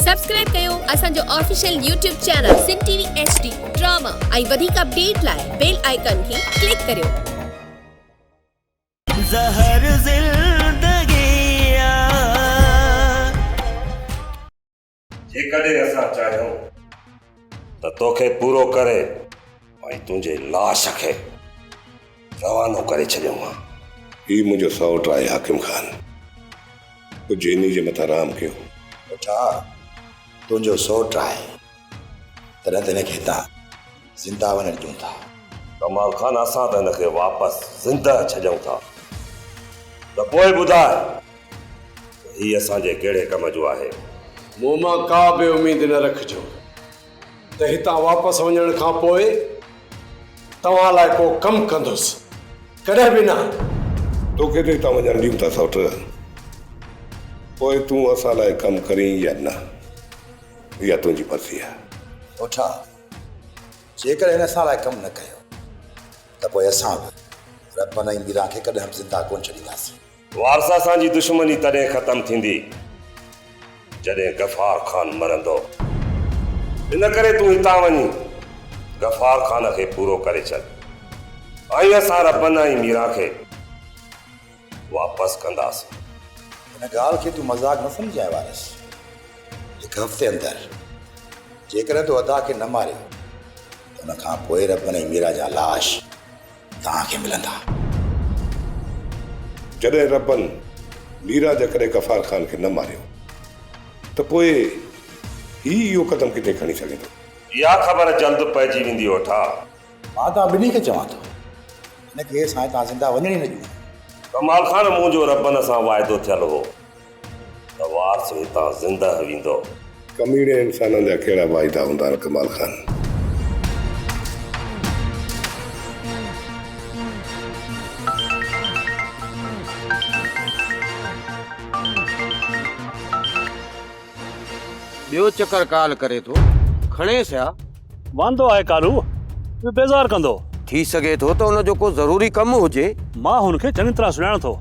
Subscribe कयो असांजो official YouTube channel Sindh TV HD drama ऐं वधीक अपडेट लाइ बेल आइकन खे क्लिक करियो। ज़हर ज़िंदगीया जेकॾहिं असां चाहियूं त तोखे पूरो करे ऐं तुंहिंजे लाश खे रवानो करे छॾियूं हा। ही मुंहिंजो सौटु आहे हाकिम खान, कुझु इन्ही जे मथां राम कयो। पुठा तुंहिंजो सौटु आहे तॾहिं त हिनखे हितां ज़िंदा वञणु ॾियूं था। कमाल खान असां त हिनखे वापसि ज़िंदा छॾियूं था त पोइ ॿुधाए हीअ असांजे कहिड़े कम जो आहे। मूं मां का बि उमेद न रखिजो त हितां वापसि वञण खां पोइ तव्हां लाइ को कमु कंदुसि, कॾहिं बि न। तोखे त हितां वञणु ॾियूं था सौटु, पोइ तूं असां लाइ कमु करीं या न, इहा तुंहिंजी मर्ज़ी आहे। पुठा जेकर हिन असां लाइ कमु न कयो त पोइ असां बि रब ऐं मीरा खे कॾहिं ज़िंदा कोन छॾींदासीं। वारसा सां जी दुश्मनी तॾहिं ख़तमु थींदी जॾहिं गफ़ार खान मरंदो। इन करे तूं हितां वञी गफ़ार खान खे पूरो करे छॾ ऐं असां रबन ऐं मीरा खे वापसि कंदासीं। हिन ॻाल्हि खे तूं मज़ाक न सम्झाए वारस। हिकु हफ़्ते अंदरि जेकर तूं अदा खे न मारियो त हुन खां पोइ रब ऐं मीरा जा लाश तव्हांखे मिलंदा। जॾहिं रबन मीरा जे करे गफ़ार खान खे न मारियो त पोइ इहो क़दम किथे खणी सघे थो? इहा ख़बर जल्द पइजी वेंदी ओठा। मां तव्हां ॿिन्ही खे चवां थो हिनखे असां हितां ज़िंदा वञण ई न ॾियूं। कमाल खान मुंहिंजो रबन सां वाइदो थियलु हो त वारस हितां ज़िंदा वेंदो। कमीणे इंसाननि जा कहिड़ा वाइदा हूंदा आहिनि कमाल खान। ॿियो चकर काल करे थो, खणेसि या वांदो आहे कालू, बेज़ार कंदो। थी सघे थो त हुनजो को ज़रूरी कमु हुजे। मां हुनखे चङी तरह सुञाणां थो,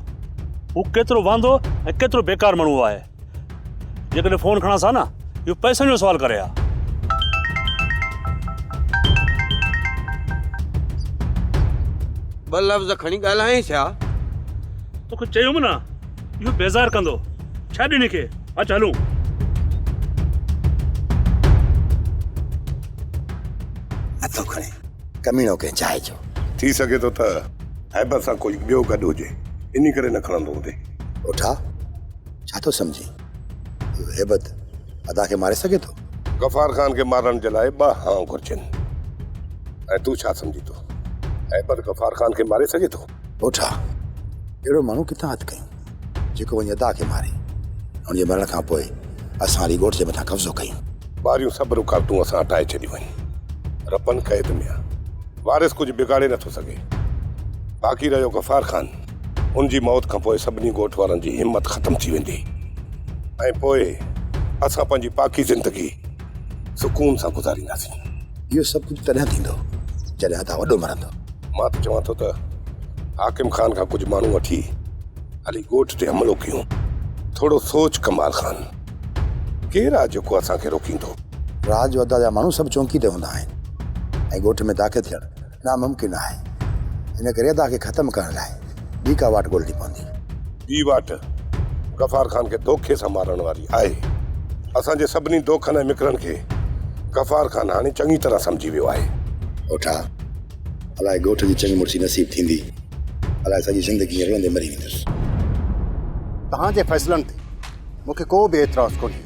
हू केतिरो वांदो ऐं केतिरो बेकार माण्हू आहे। जेकॾहिं फोन खणां सां न, इहो पैसनि जो सुवाल करे हा। ॿ लफ़्ज़ खणी ॻाल्हायसि या। तोखे चयुमि न, इहो बेज़ार कंदो। छा ॾिनी खे? अच हलूं। नथो खणे कमीणो कंहिं जाइ जो। थी सघे थो त हैबत सां कोई ॿियो गॾु हुजे, इन करे न खणंदो हूंदे। उठा छा थो सम्झी? हैबत अदा खे मारे सघे थो? गफ़ार खान खे मारण जे लाइ 2 हाँ घुर्जनि, ऐं तूं छा सम्झी थो हैबत गफ़ार खान खे मारे सघे थो? उठा अहिड़ो माण्हू किथां हथु कयूं जेको वञी अदा खे मारे हुनजे मरण खां पोइ असां वरी ॻोठ जे मथां कब्ज़ो कयूं। ॿारियूं सभु रुकावटूं असां हटाए छॾियूं आहिनि। रबन क़ैद में आहे, वारिस कुझु बिगाड़े नथो सघे। बाक़ी रहियो गफ़ार खान, उनजी मौत खां पोइ सभिनी ॻोठ वारनि जी हिमत ख़तमु थी वेंदी ऐं पोइ असां पंहिंजी बाक़ी ज़िंदगी सुकून सां गुज़ारींदासीं। इहो सभु कुझु तॾहिं थींदो जॾहिं अदा वॾो मरंदो। मां त चवां थो त हाकिम खान खां कुझु माण्हू वठी हली ॻोठ ते हमिलो कयूं। थोरो सोच कमाल खान, केरु आहे जेको असांखे रोकींदो? राज जो अदा जा माण्हू सभु चौंकी ते हूंदा आहिनि ऐं ॻोठ में दाख़िल थियणु नामुमकिन आहे। इन करे अदा खे ख़तमु करण लाइ ॿी का वाट ॻोल्हणी पवंदी। ॿी वाट गफ़ार खान खे धोखे सां मारण वारी आहे। असांजे सभिनी दोखनि ऐं मिकरनि खे गफ़ार खान हाणे चङी तरह सम्झी वियो आहे। उठा अलाए ॻोठ जी चङी मुर्सी नसीब थींदी, अलाए सॼी ज़िंदगी रोंदे मरी वेंदुसि। तव्हांजे फ़ैसिलनि ते मूंखे को बि एतिराज़ु कोन्हे,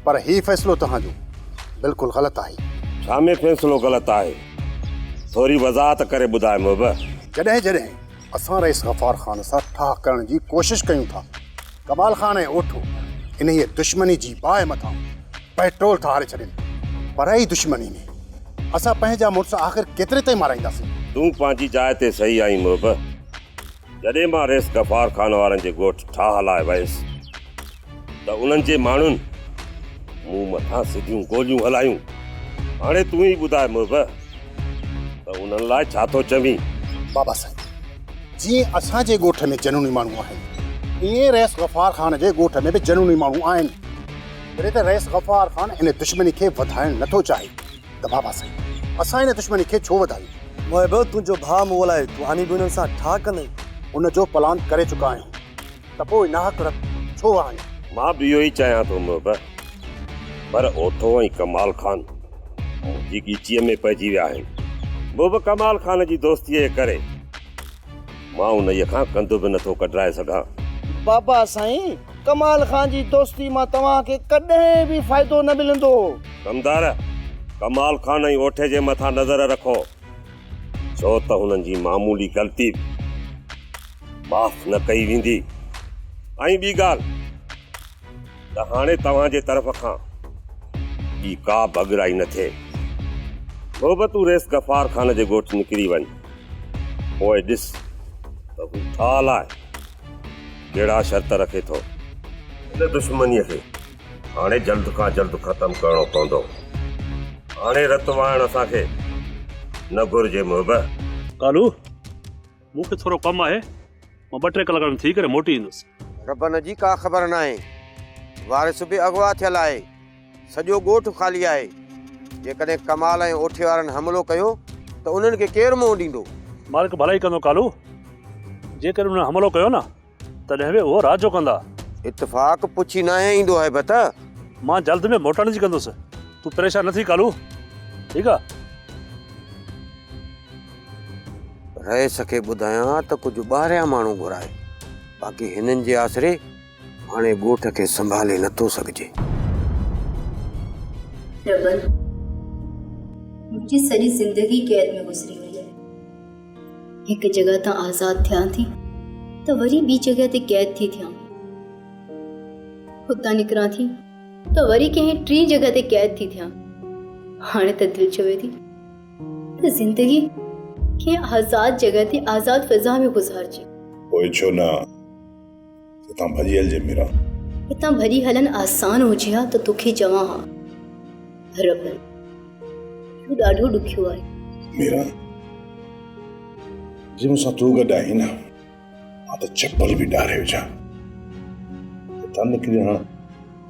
पर हीउ फ़ैसिलो तव्हांजो बिल्कुलु ग़लति आहे। छा में फ़ैसिलो ग़लति आहे? थोरी वज़ाहत करे ॿुधाए मोहब। जॾहिं जॾहिं असां रईस गफ़ार खान सां ठाह करण जी कोशिशि कयूं था, कमाल खान ऐं ओठो इन ई दुश्मनी जी बाहि मथां पेट्रोल था हारे छॾनि। पर ई दुश्मनी में असां पंहिंजा मुड़ुस आख़िर केतिरे ताईं माराईंदासीं? तूं पंहिंजी जाइ ते सही आहीं मोहब। जॾहिं मां रेस गफ़ार खान वारनि जे ॻोठ ठाह हलाए वयुसि त उन्हनि जे माण्हुनि मूं मथां सिधियूं गोलियूं हलायूं। हाणे तूं ई ॿुधाए मोहब त उन्हनि लाइ छा थो चवीं? बाबा साईं, जीअं असांजे ॻोठ में जनूनी माण्हू आहिनि, ईअं रईस गफ़ार खान जे ॻोठ में बि जनूनी माण्हू आहिनि। वरी त रईस गफ़ार ख़ान इन दुश्मनी खे वधाइण नथो चाहे त बाबा साईं असां इन दुश्मनी खे छो वधायूं मोहिब तुंहिंजो भाउ मूं लाइ तूं हाणे बि हुननि सां ठा कंदे उन जो प्लान करे चुका आहियूं त पोइ नाहक रत छो आहियूं मां बि इहो ई चाहियां थो मोहब पर ओठो ऐं कमाल खान जी ॻीचीअ में पइजी विया आहिनि मोहब कमाल खान जी दोस्तीअ जे करे मां उन खां कंधु बि नथो कढाए सघां बाबा साईं कमाल खान जी दोस्ती मां तव्हांखे कॾहिं बि फ़ाइदो न मिलंदो कमदार कमाल खान ऐं ओठे जे मथां नज़र रखो छो त हुननि जी मामूली ग़लती माफ़ न कई वेंदी ऐं ॿी ॻाल्हि त हाणे तव्हांजे तरफ़ खां ॿी का बगड़ाई न थिए पोइ तूं रेस गफ़ार खान जे ॻोठु निकिरी वञ पोइ ॾिस त हू छा लाइ कहिड़ा शर्त रखे थो हिन दुश्मनीअ खे हाणे जल्द खां जल्द ख़तमु करणो पवंदो हाणे रत वाइण असांखे न घुरिजे मोहब कालू मूंखे थोरो कमु आहे मां 2-3 कलाक थी करे मोटी ईंदुसि रबन जी का ख़बर न आहे वारिस बि अगवा थियल आहे सॼो ॻोठु ख़ाली आहे जेकॾहिं कमाल ऐं ओठे वारनि हमिलो कयो त उन्हनि खे केरु मुंहुं ॾींदो मालिक भलाई कंदो कालू जेकर उन्हनि हमलो कयो न तॾहिं बि उहो राज जो कंदा इतफ़ाक़ पुछी न ईंदो आहे बत मां जल्द में मोटण जी कंदुसि तूं परेशान न थी कालू ठीकु आहे रईस खे ॿुधायां त कुझु ॿाहिरियां माण्हू घुराए बाक़ी हिननि जे आसरे हाणे ॻोठ खे संभाले नथो सघिजे रबन मुंहिंजी सॼी ज़िंदगी कैद में गुज़री वई आहे हिकु जॻह तां आज़ाद थियां थी त वरी ॿी जॻह ते कैद थी थियां हुतां निकिरां थी त वरी कंहिं टी जॻह ते कैद थी थियां हाणे त दिलि चवे थी त ज़िंदगी कंहिं आज़ाद जॻह ते आज़ाद फिज़ा में गुज़ारजे पोइ छो न हितां भॼी हलिजे मीरा हितां भॼी हलण आसान हुजे हा त तोखे चवां हा रबन इहो ॾाढो ॾुखियो आहे मीरा जे मूंसां तूं गॾु आहीं न मां त चप्पल बि ॾारे विझां हितां निकिरी हाणे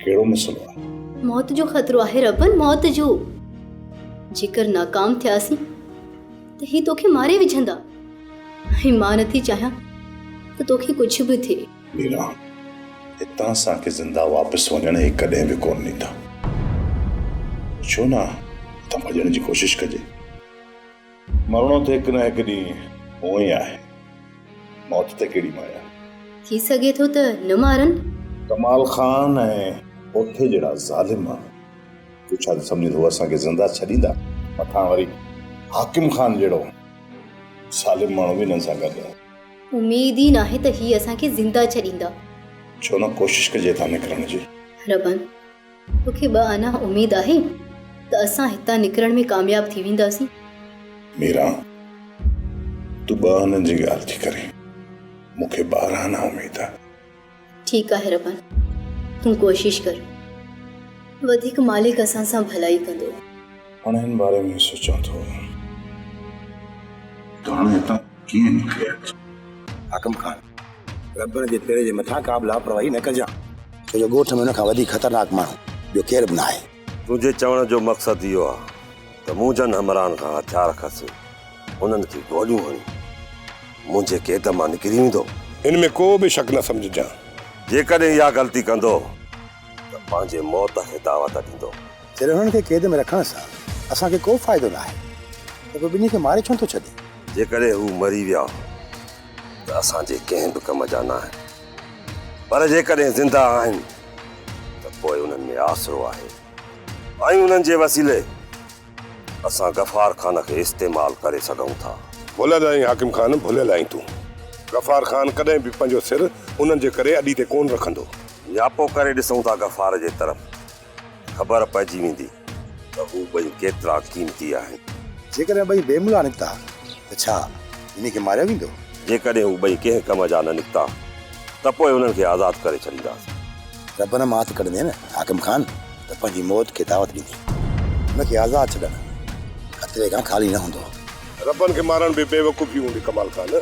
कहिड़ो मसलो आहे मौत जो ख़तरो आहे रबन मौत जो जेकर नाकाम थियासीं त ही तोखे मारे विझंदा ऐं मां नथी चाहियां त तोखे कुझु बि थिए मीरा हितां असांखे ज़िंदा वापसि वञण ई कॾहिं बि कोन ॾींदा छो न हितां भॼण जी कोशिशि कजे मरणो त हिकु न हिकु ॾींहुं उहो ई आहे मौत ते कहिड़ी माया थी सघे थो त न मारनि कमाल खान ऐं ओठे जहिड़ा ज़ालिम तूं छा सम्झी थो असांखे ज़िंदा छॾींदा मथां वरी हाकिम खान जहिड़ो ज़ालिम माण्हू बि हिननि सां गॾु आहे उमेद ई नाहे त ही असांखे ज़िंदा छॾींदा छो न कोशिशि कजे था निकिरण जी रबन तोखे ॿ अञा उमेद आहे त असां हितां निकिरण में कामयाब थी वेंदासीं मीरा तूं 2 आननि जी ॻाल्हि थी करे मूंखे 12 आना उमेद आहे ठीकु आहे रबन तूं कोशिश कर वधीक मालिक असां सां भलाई कंदो हाणे हिन बारे में सोचां थो त हाणे हितां कीअं निकिरे हाकिम खान रबन जे तेरे जे मथां का बि लापरवाही न कजां छो जो ॻोठ में हुन खां वधीक ख़तरनाक माण्हू ॿियो केरु बि न आहे तुंहिंजे चवण जो मक़सदु इहो आहे त मूं जन हमरान खां हथियार खसी उन्हनि खे गोलियूं हणी मुंहिंजे क़ैद मां निकिरी वेंदो इन में को बि शक न सम्झजां जेकॾहिं इहा ग़लती कंदो त पंहिंजे मौत खे दावत ॾींदो सिर्फ़ु हुननि खे क़ैद में रखण सां असांखे को फ़ाइदो न आहे त पोइ ॿिन्ही खे मारे छो थो छॾे जेकॾहिं हू मरी विया त असांजे कंहिं बि कम जा न आहिनि पर जेकॾहिं ज़िंदा आहिनि त पोइ उन्हनि में आसरो आहे ऐं उन्हनि जे वसीले असां गफ़ार खान खे इस्तेमालु करे सघूं था भुलियल आहीं हाकिम खान भुलियल आहीं तूं गफ़ार खान कॾहिं बि पंहिंजो सिर उन्हनि जे करे अॾी ते कोन रखंदो यापो करे ॾिसूं था गफ़ार जे तरफ़ ख़बर पइजी वेंदी त हू ॿई केतिरा क़ीमती आहिनि जेकॾहिं ॿई बेमुला निकिता त छा इन खे मारियो वेंदो जेकॾहिं हू ॿई कंहिं कम जा न निकिता त पोइ उन्हनि खे आज़ादु करे छॾींदासीं रब न मात कढंदे न हाकिम खान त पंहिंजी मौत खे दावत ॾींदी हुनखे आज़ादु छॾण खतरे खां ख़ाली न हूंदो रबन खे मारण बि बेवकूफ़ी हूंदी कमाल खान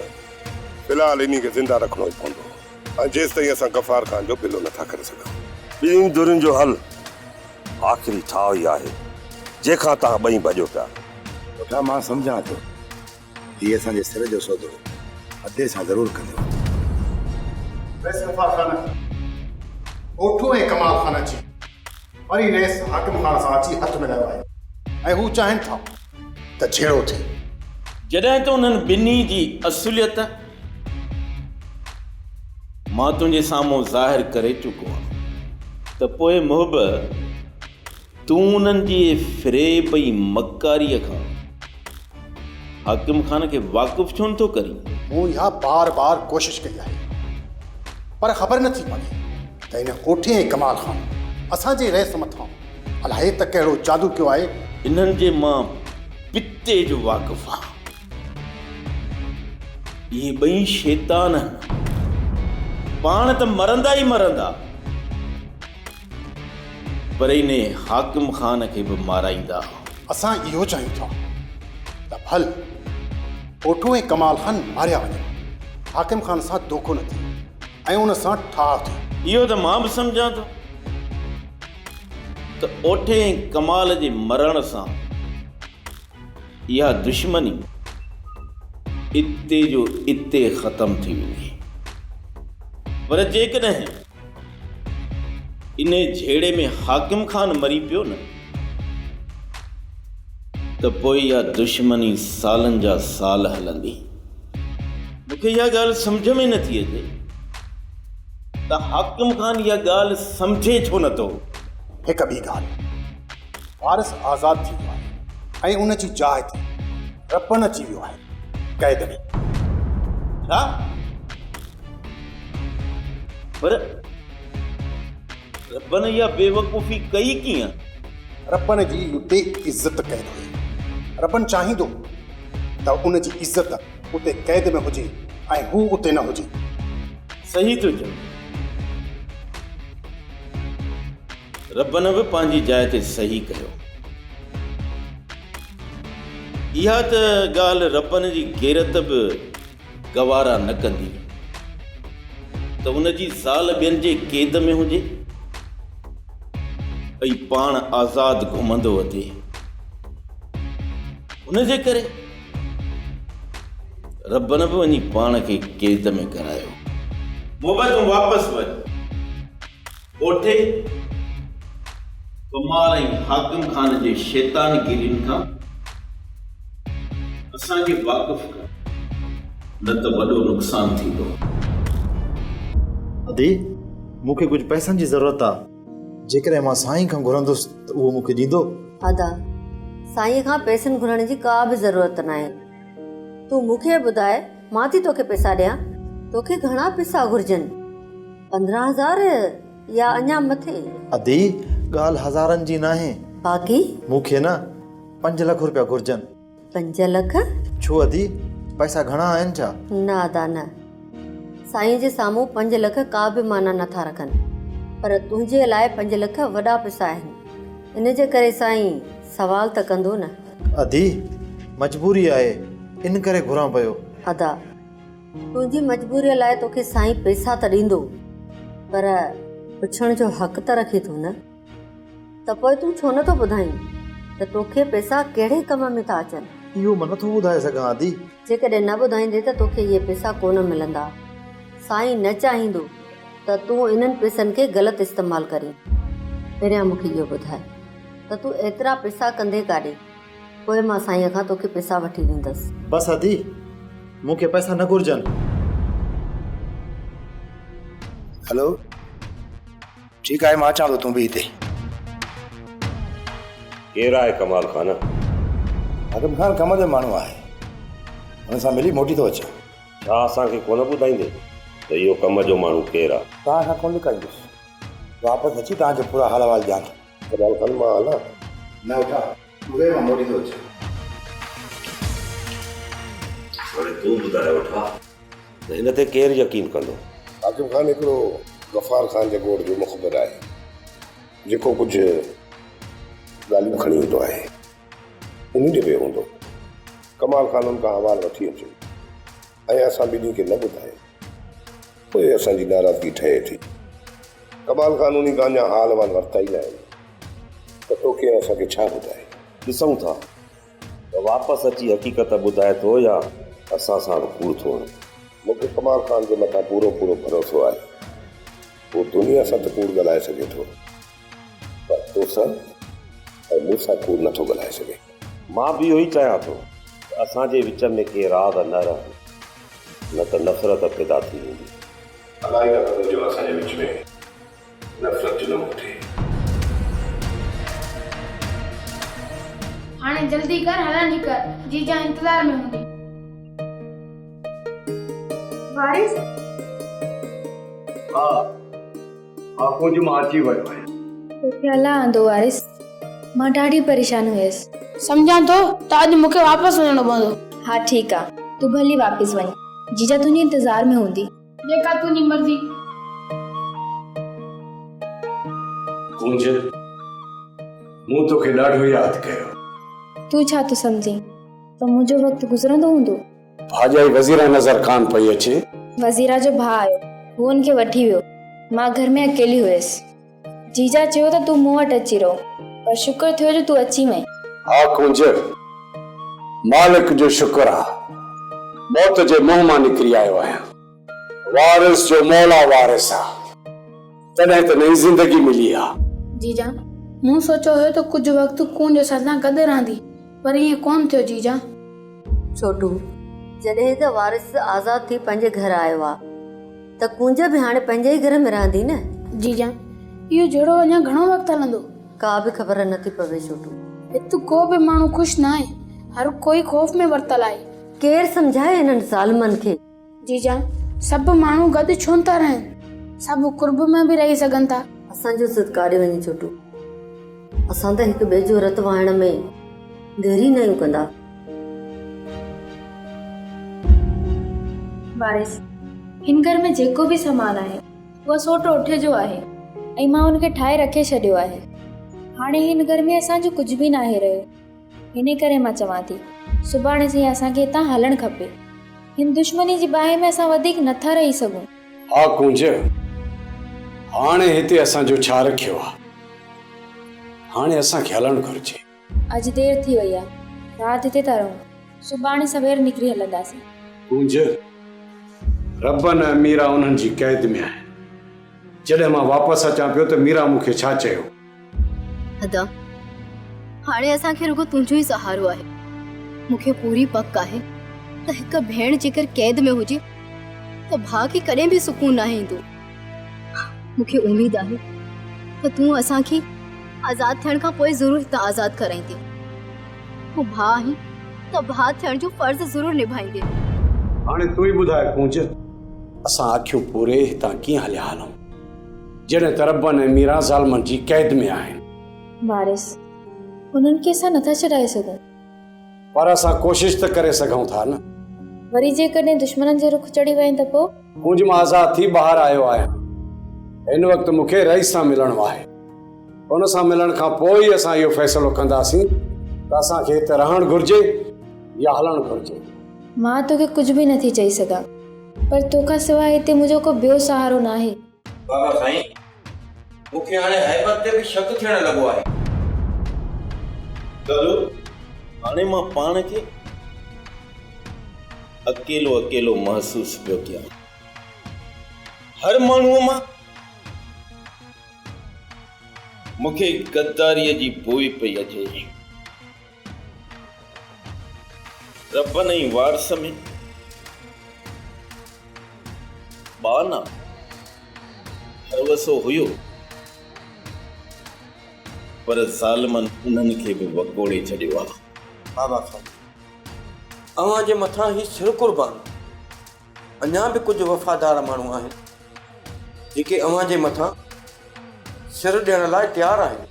फ़िलहाल इन खे ज़िंदा रखणो ई पवंदो ऐं जेसि ताईं असां गफ़ार खान जो बिलो नथा करे सघूं ॿिन्ही दुरियुनि जो हल आख़िरी ठाव ई आहे जंहिंखां तव्हां ॿई भॼो पिया। पुठा मां सम्झां थो हीअ असांजे सिर जो सौदो अधे सां ज़रूरु कंदो। रईस गफ़ार खान ओठो ऐं कमाल खान अची वरी रईस हाकिम खान सां अची हथ मिलायो आहे ऐं हू चाहिनि था त जहिड़ो थिए। जॾहिं त उन्हनि ॿिन्ही जी असुलियत मां तुंहिंजे साम्हूं ज़ाहिर करे चुको आहियां त पोइ मुहब तूं उन्हनि जी फ़रेब ऐं मकारीअ खां हाकिम खान खे वाक़ुफ़ु छो नथो करी? मूं इहा बार बार कोशिश कई आहे पर ख़बर नथी पवे त हिन ओठे ऐं कमाल खान असांजे रईस मथां अलाए त कहिड़ो जादू कयो आहे। इन्हनि जे मां पिते जो वाक़ुफ़ु आहे। इहे ॿई शैतान पाण त मरंदा ई मरंदा पर इन हाकिम खान खे बि माराईंदा। असां इहो चाहियूं था त भल ओठो ऐं कमाल खान मारिया वञनि, हाकिम खान सां धोखो न थिए ऐं उन सां ठाह थिए। इहो त मां बि सम्झां थो त ओठे ऐं कमाल जे मरण सां इहा दुश्मनी इते जो इते ख़तम थी वेंदी। पर जेकॾहिं इन झेड़े में हाकिम खान मरी पियो न त पोइ इहा दुश्मनी सालनि जा साल हलंदी। मूंखे इहा ॻाल्हि सम्झ में नथी अचे त हाकिम खान इहा ॻाल्हि सम्झे छो नथो। हिकु ॿी ॻाल्हि, वारिस आज़ादु थी वियो आहे ऐं उन जी जाइ ते रपन अची वियो आहे क़ैद में। छा? पर रबन इहा बेवकूफ़ी कई कीअं? रपन जी उते इज़त क़ैद हुई। रपन चाहींदो त उन जी इज़त उते क़ैद में हुजे ऐं हू उते न हुजे। सही थो चओ। रबन बि पंहिंजी जाइ ते सही कयो। इहा त ॻाल्हि रबन जी गैरत बि गवारा न कंदी त उन जी ज़ाल ॿियनि जे क़ैद में हुजे ऐं पाण आज़ादु घुमंदो अचे। उनजे करे रबन बि वञी पाण खे क़ैद में करायो। मोहबत तूं वापसि वञ। ओठे कमाल ऐं हाकिम खान जे शैतानगिरियुनि खां असांखे वाक़ुफ़ कर, न त वॾो नुक़सानु थींदो। अदी मूंखे कुझु पैसनि जी ज़रूरत आहे, जेकॾहिं मां साईं खां घुरंदुसि त उहो मूंखे ॾींदो? अदा साईं खां पैसनि घुरण जी का बि ज़रूरत न आहे। तूं मूंखे ॿुधाए, मां थी तोखे पैसा ॾियां। तोखे घणा पैसा घुर्जनि? 15,000 या अञा मथे? अदी ॻाल्हि हज़ारनि जी न आहे। बाक़ी मूंखे न 5 लख रुपया घुर्जनि। 5 लख? छो अदी पैसा घणा आहिनि छा? न अदा न, साईं जे साम्हूं 5 लख का बि माना नथा रखनि, पर तुंहिंजे लाइ 5 लख वॾा पैसा आहिनि। इन जे करे साईं सवाल त कंदो न। अदी मजबूरी आहे, इन करे घुरां पियो। अदा तुंहिंजी मजबूरीअ लाइ तोखे साईं पैसा त ॾींदो, पर पुछण जो हक़ त रखे थो न। त पोइ तूं छो नथो ॿुधाईं त तोखे पैसा कहिड़े कम में था अचनि? इहो मां नथो ॿुधाए सघां आदी। जेकॾहिं न ॿुधाईंदे त तोखे इहे पैसा कोन मिलंदा। साईं न चाहींदो त तूं इन्हनि पैसनि खे ग़लति इस्तेमालु करीं। पहिरियां मूंखे इहो ॿुधाए त तूं एतिरा पैसा कंदे काॾे? पोइ मां साईं खां तोखे पैसा वठी ॾींदसि। बसि आदी मूंखे पैसा न घुर्जनि। हेलो, ठीकु आहे, मां अचां थो, तूं बि हिते। केरु आहे कमाल खान? हाकिम खान कम जो माण्हू आहे, हुन सां मिली मोटी थो अचां। छा असांखे कोन ॿुधाईंदे त इहो कम जो माण्हू केरु आहे? तव्हां खां कोन लिकाईंदुसि, वापसि अची तव्हांजो पूरा हाल अहिवाल ॼाण। कमाल खान मां हलां? न उठां, उहे मां मोटी थो अचां। हाणे तूं ॿुधाए वठां त हिन ते केरु यकीन कंदो? हाकिम खान हिकिड़ो गफ़ार खान जे ॻोठ जो मुख़बिर आहे, जेको कुझु ॻाल्हियूं खणी ईंदो आहे, उन ॾे वियो हूंदो। कमाल खान उन खां अहवाल वठी अचे ऐं असां ॿिन्ही खे न ॿुधाए, पोइ असांजी नाराज़गी ठहे थी। कमाल खान उन खां अञा हाल अहवाल वरिता ई न आहिनि। त तोखे असांखे छा ॿुधाए? ॾिसूं था त वापसि अची हक़ीक़त ॿुधाए थो या असां सां कूड़ थो हणे। मूंखे कमाल खान जे मथां पूरो पूरो भरोसो आहे। वो दुनिया सां त कूड़ ॻाल्हाए सघे थो, पर तोसां ऐं मूंसां कूड़ नथो ॻाल्हाए सघे। मां बि इहो ई चाहियां थो त असांजे विच में के राग न रहे, न त नफ़रत पैदा थी वेंदी। अलाए न जो असांजे विच में नफ़रत जो न थिए। हाणे जल्दी कर, हलन ही कर, जीजा इंतजार में हूंदी। वारिस हा कुझु मां अची वियो आहियां। तोखे हला आंदो वारिस, मां ॾाढी परेशान हुयसि। सम्झां थो त अॼु मूंखे वापसि वञिणो पवंदो। हाँ ठीक आहे, तू भली वापस वञ, जीजा तुंहिंजे इंतजार में हूंदी। जेका तुंहिंजी मर्ज़ी। कुंज, मूं तोखे ॾाढो यादि कयो। तू छा तू सम्झी त मुंहिंजो वक़्तु गुज़रंदो हूंदो? भाॼाई वज़ीरा नज़र कान पई अचे। वज़ीरा जो भाउ आयो, हू हुनखे वठी वियो। मां घर में अकेली हुयसि। जीजा चयो त तूं मूं वटि अची रहो, पर शुक्र थियो जो तूं अची वहीं। हा कुंज, मालिक जो शुक्र आहे, मौत जे मुंहं मां निकिरी आयो आहियां। वारिस जो मौला वारिस आहे, तॾहिं त नई ज़िंदगी मिली आहे। जीजा, मूं सोचियो हुयो त कुझु वक़्तु कुंज सां गॾु रहंदी, पर ईअं कोन थियो जीजा। छोटू, जॾहिं त वारिस आज़ाद थी पंहिंजे घर आयो आहे त कुंज बि हाणे पंहिंजे ई घर में रहंदी न। जीजा, इहो जहिड़ो अञा घणो वक़्तु हलंदो? का बि ख़बर नथी पवे छोटू। हिते को बि माण्हू ख़ुशि न आहे, हर कोई खौफ़ में वरतल आहे। केरु सम्झाए हिननि ज़ालिमनि खे? जीजा, सभु माण्हू गॾु छो था रहनि, सभु कुर्ब में बि रही सघनि था। असांजो सिद काॾे वञे छोटू, असां त हिक ॿिए जो रत वाइण में देरी न कंदा। वारिस, हिन घर में जेको बि सामान आहे उहा सोटो उठे जो आहे ऐं मां हुनखे ठाहे रखे छॾियो आहे। हाणे हिन घर में असांजो कुझु बि न आहे रहियो, हिन करे मां चवां थी सुभाणे सां असांखे हितां हलणु खपे। हिन दुश्मनी जी बाहि में असां वधीक नथा रही सघूं। हा कुंज, हाणे हिते असांजो छा रखियो आहे? हाणे असांखे हलणु घुरिजे। अॼु देरि थी वई आहे, राति हिते था रहूं, सुभाणे सवेर निकिरी हलंदासीं। कुंज, रबन ऐं मीरा उन्हनि जी क़ैद में आहे। जॾहिं मां वापसि अचां पियो त मीरा मूंखे छा चयो? अदा, हाणे असांखे रुगो तुंहिंजो ई सहारो आहे। मूंखे पूरी पक आहे त हिकु भेण जेकर क़ैद में हुजे त भाउ खे कॾहिं बि सुकून न ईंदो। मूंखे उमेद आहे त तूं असांखे आज़ाद थियण खां पोइ ज़रूरु हितां आज़ाद कराईंदे। तूं भाउ आहीं त भाउ थियण जो फर्ज़ ज़रूरु निभाईंदे। हाणे तूं ई ॿुधाए कुंज, असां अखियूं पूरे हितां कीअं हलिया हलूं जॾहिं त रबन ऐं मीरा ज़ालिमनि जी क़ैद में आहिनि? वारिस, उन्हनि खे असां नथा छॾाए सघूं, पर असां कोशिश त करे सघूं था न। वरी जेकॾहिं दुश्मननि जे रुख चढ़ी वञे त पोइ? कुंज, मां आज़ाद थी ॿाहिरि आयो आहियां। हिन वक़्तु मूंखे रईस सां मिलणो आहे। उन सां मिलण खां पोइ ई असां इहो फ़ैसिलो कंदासीं त असांखे हिते रहणु घुरिजे या हलणु घुरिजे। मां तोखे कुझु बि नथी चई सघां, पर तोखां सवाइ हिते मुंहिंजो को ॿियो सहारो न आहे। बाबा साईं, मूंखे हाणे हैबत ते बि शक थियण लॻो आहे। दादू, हाणे मां पाण खे अकेलो अकेलो महसूस पियो कयां। हर माण्हूअ मां मूंखे गद्दारीअ जी बोई पई अचे। रबन ऐं वारिस में बाना हरवसो हुयो, पर ज़ालिमनि उन्हनि खे बि वगोड़े छॾियो आहे। बाबा साईं, अव्हां जे मथां ही सिर कुर्बान। अञा बि कुझु वफ़ादार माण्हू आहिनि जेके अव्हां जे मथां सिर ॾियण लाइ तयारु आहिनि।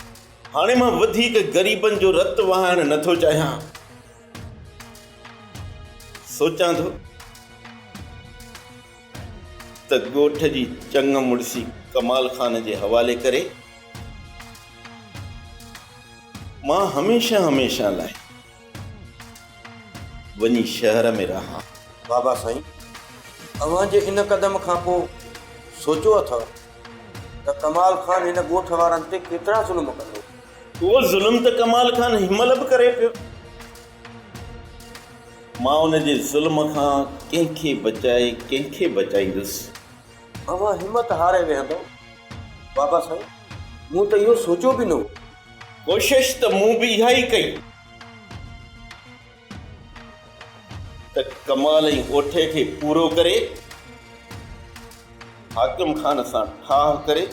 हाणे मां वधीक ग़रीबनि जो रत वहाइण नथो चाहियां। सोचां थो त ॻोठ जी चङ मुड़सी कमाल खान जे हवाले करे मां हमेशा हमेशा लाइ वञी शहर में रहां। बाबा साईं, अव्हां जे इन क़दम खां पोइ सोचियो अथव त कमाल खान हिन ॻोठ वारनि ते केतिरा ज़ुल्म कंदो? उहो ज़ुल्म त कमाल खान हिमल बि करे पियो। मां उनजे ज़ुल्म खां कंहिंखे बचाईंदुसि। अवां हिम्मत हारे वेहंदो बाबा साईं, मूं त इहो सोचियो बि न हो। कोशिश त मूं बि इहा ई कई त कमाल ऐं ओठे खे पूरो करे हाकिम खान सां ठाह करे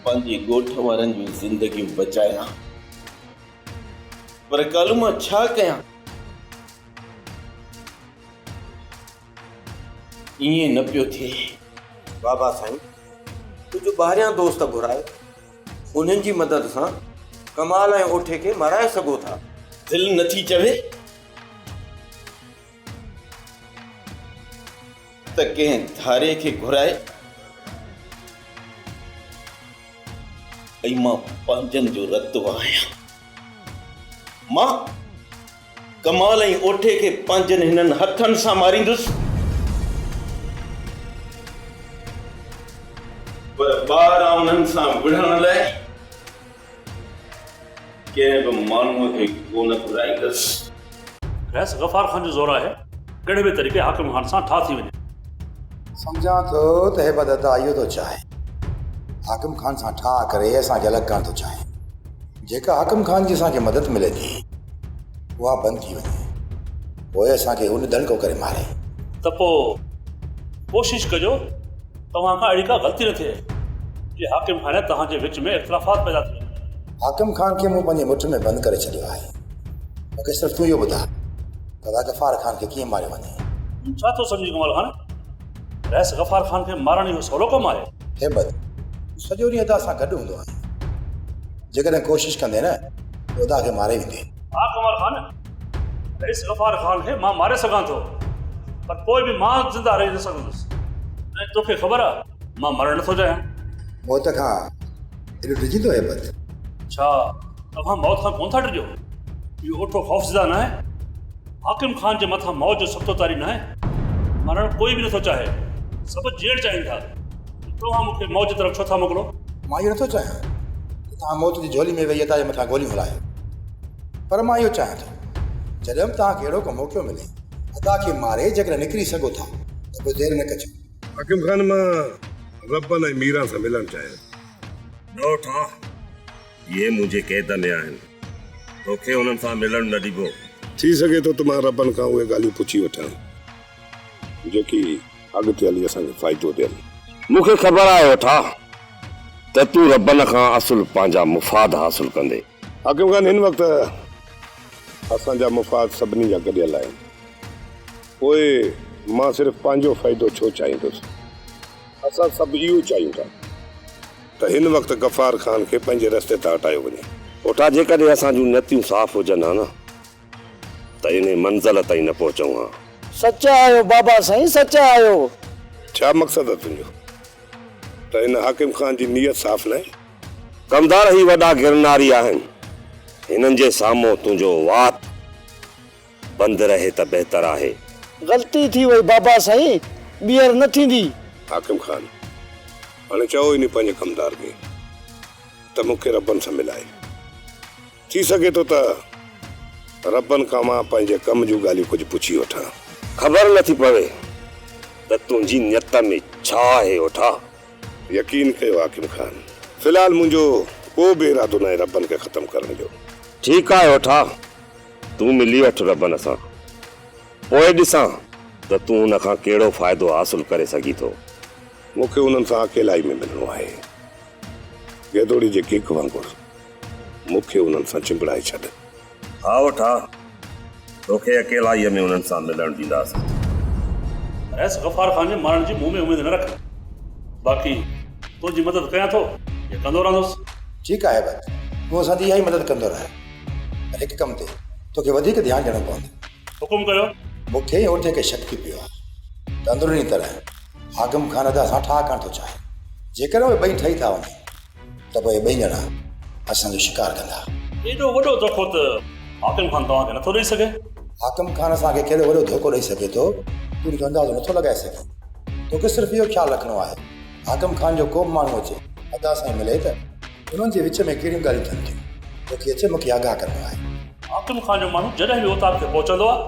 पंहिंजे ॻोठ वारनि जूं ज़िंदगियूं बचायां। पर कल्ह मां छा कयां? ईअं न पियो थिए। बाबा साईं, तुंहिंजो ॿाहिरियां दोस्त घुराए उन्हनि जी मदद सां कमाल ऐं ओठे खे माराए सघो था। दिलि नथी चवे त कंहिं धारे खे घुराए ऐं मां पंहिंजनि जो रतो आहियां। मां कमाल ऐं ओठे खे पंहिंजनि हिननि हथनि सां मारींदुसि। पर ॿार उन्हनि सां विढ़ण लाइ कंहिं बि माण्हूअ खे कोन घुराईंदुसि। रैस गफ़ार खान जो ज़ोर आहे कहिड़े बि तरीक़े हाकिम खान सां ठाह थी वञे। सम्झां थो त हे बदता इहो थो चाहे, हाकिम खान सां ठाह करे असांखे अलॻि करणु थो चाहे। जेका हाकिम खान जी असांखे मदद मिले थी उहा बंदि थी वञे, पोइ असांखे हुन दड़को करे मारे। त पोइ कोशिशि कजो तव्हां खां अहिड़ी का ग़लती न थिए कि हाकिम खान तव्हांजे विच में इख़्तिलाफ़ात पैदा थिए। हाकिम खान खे मूं पंहिंजे मुठ में बंदि करे छॾियो आहे। मूंखे सिर्फ़ु तूं इहो ॿुधा त गफ़ार खान खे कीअं मारियो वञे। छा थो सम्झी कमाल खान? रैस गफ़ार खान खे मारण इहो सवलो कमु आहे? हेबत सॼो ॾींहुं अदा सां गॾु हूंदो आहे। जेकॾहिं कोशिशि कंदे न त अदा खे मारे वेंदे। हा कमाल खान, रैस गफ़ार खान खे मां मारे सघां थो, पर पोइ बि मां ज़िंदा रही न सघंदुसि। ऐं तोखे ख़बर आहे मां मरण नथो चाहियां। मौत खां एॾो डिॼंदो हेबत? छा तव्हां मौत खां कोन था डिॼो? इहो ओठो ख़ौफ़ज़दा न आहे? हाकिम खान जे मथां मौत जो सख़्तो तारी न आहे। मरण कोई बि नथो चाहे, सभु जीअण चाहिनि था। तव्हां मूंखे मौत जी तरफ़ छो था मोकिलो? मां इहो नथो चाहियां त तव्हां मौत जी झोली में वेही अदा जे मथां गोलियूं हलायो, पर मां इहो चाहियां थो जॾहिं बि तव्हांखे अहिड़ो को मौक़ो मिले अदा खे मारे जेकॾहिं निकिरी सघो था त पोइ देरि न कजो। हाकिम खान मां रबन ऐं मीरा सां मिलणु चाहियां। ॾोठा ये मुंहिंजे क़ैद में आहिनि, तोखे उन्हनि सां मिलणु न ॾिबो। थी सघे थो त मां रबन खां उहे ॻाल्हियूं पुछी वठां जेकी अॻिते हली असांखे फ़ाइदो ॾियनि। मूंखे ख़बर आहे ओठा त तूं रबन खां असुल पंहिंजा मुफ़ाद हासिल कंदे। हाकिम खान हिन वक़्तु असांजा मुफ़ाद सभिनी जा गॾियल आहिनि, पोइ मां सिर्फ़ु पंहिंजो फ़ाइदो छो चाहींदुसि? असां सभु इहो चाहियूं था त हिन वक़्तु गफ़ार खान खे पंहिंजे रस्ते तां हटायो वञे। ओठा जेकॾहिं असांजूं नतियूं साफ़ हुजनि हा न त इन मंज़िल ताईं न पहुचूं हा। सचा आहियो बाबा साईं, सचा आहियो। छा मक़सदु आहे तुंहिंजो? त हिन हाकिम खान जी नीयत साफ़ न आहे? कमदार ही वॾा गिरनारी आहिनि, हिननि जे साम्हूं तुंहिंजो वात बंदि रहे त बहितर आहे। ग़लती थी वई बाबा साईं, ॿीहर न थींदी। हाकिम खान हाणे चओ इन पंहिंजे कमदार खे त मूंखे रबन सां मिलाए। थी सघे थो त रबन खां मां पंहिंजे कम जूं ॻाल्हियूं कुझु पुछी वठां। ख़बर नथी पवे त तुंहिंजी नियत में छा आहे ओठा। यकीन कयो हाकिम खान, फ़िलहाल मुंहिंजो को बि इरादो न आहे रबन खे ख़तमु करण जो। ठीकु आहे ओठा, तूं मिली वठ रबन सां, पोइ ॾिसां त तूं हुन खां कहिड़ो फ़ाइदो हासिल करे सघी थो। मूंखे उन्हनि सां अकेलाई में मिलणो आहे। गेदोड़ी जे केक वांगुरु मूंखे उन्हनि सां चिंबड़ाए छॾ। हा ओठा, तोखे अकेलाईअ में उन्हनि सां मिलणु ॾींदासीं। रैस गफ़ार खान जे मारण जी मुंहुं में उमेद न रख। बाक़ी तुंहिंजी मदद कयां थो या कंदो रहंदुसि। ठीकु आहे बस, तूं असांजी इहा ई मदद कंदो रहे। पर हिकु कम ते तोखे वधीक ध्यानु ॾियणो पवंदो। हुकुम कयो। मूंखे ओठे खे शक थी पियो आहे त अंदरूनी तरह हाकिम खान अदा सां ठाह करणु थो चाहे। जेकर उहे ॿई ठही था वञनि त पोइ ॿई ॼणा असांजो शिकार कंदा। एॾो वॾो धोखो त हाकिम खान तव्हांखे नथो ॾेई सघे। हाकिम खान असांखे कहिड़ो वॾो धोखो ॾेई सघे थो तूं जो अंदाज़ो नथो लॻाए सघे। तोखे सिर्फ़ु इहो ख़्यालु रखिणो आहे हाकिम खान जो को बि माण्हू अचे अदा सां मिले त उन्हनि जे विच में कहिड़ियूं ॻाल्हियूं थियनि थियूं तोखे अचे मूंखे आगाह करिणो आहे। हाकिम खान जो माण्हू जॾहिं बि उतार खे पहुचंदो आहे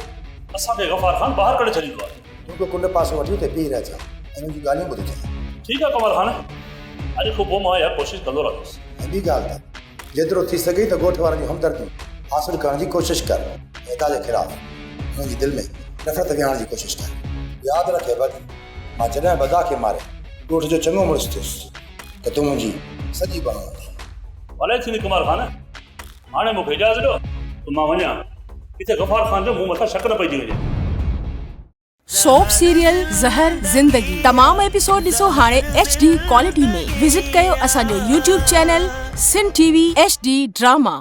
असांखे गफ़ार खान ॿाहिरि करे छॾींदो आहे। तूं को कुंड पासे वठी ते बीह रहिजा ऐं हुनजी ॻाल्हियूं ॿुधी जांइ। ठीकु आहे कमल खान, अॼु खां पोइ मां इहा कोशिशि कंदो रहंदुसि। ऐं ॿी ॻाल्हि त जेतिरो थी सघे त ॻोठ वारनि जूं हमदर्दियूं हासिलु करण जी कोशिशि कर ऐं ताजे ख़िलाफ़ु हुननि जी दिलि में नफ़रत विहारण जी कोशिशि कर। यादि रखे बद मां जॾहिं बदा खे मारे ॻोठ जो चङो मुड़ुसु थियुसि त तूं मुंहिंजी सॼी बणो भले थींदी कमल खान, हाणे मूंखे इजाज़त ॾियो त मां वञा, किथे गफ़ार खान जो मूं मथां शक न पइजी वञे। सोप सीरियल ज़हर ज़िंदगी तमाम एपिसोड ॾिसो हाणे HD क्वालिटी में। विजिट कयो असांजो YouTube चैनल सिन TV HD ड्रामा।